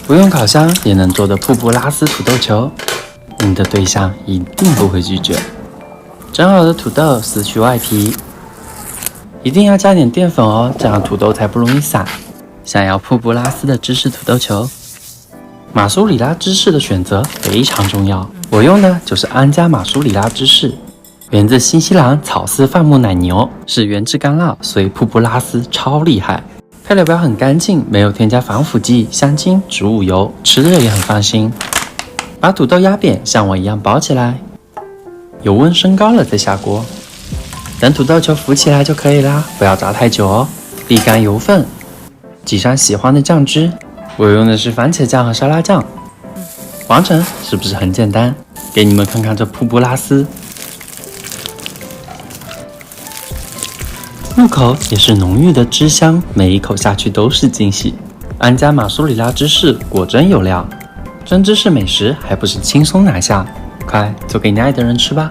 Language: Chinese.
不用烤箱也能做的瀑布拉丝土豆球，你的对象一定不会拒绝。蒸好的土豆撕去外皮，一定要加点淀粉哦，这样土豆才不容易散。想要瀑布拉丝的芝士土豆球，马苏里拉芝士的选择非常重要，我用的就是安佳马苏里拉芝士，源自新西兰草饲放牧奶牛，是原汁干酪，所以瀑布拉丝超厉害。配料表很干净，没有添加防腐剂、香精、植物油，吃热也很放心。把土豆压扁，像我一样包起来，油温升高了再下锅，等土豆球浮起来就可以啦，不要炸太久哦。沥干油分，挤上喜欢的酱汁，我用的是番茄酱和沙拉酱。完成是不是很简单？给你们看看这瀑布拉丝，入口也是浓郁的汁香，每一口下去都是惊喜。安佳马苏里拉芝士果真有料，蒸芝士美食还不是轻松拿下？快做给你爱的人吃吧！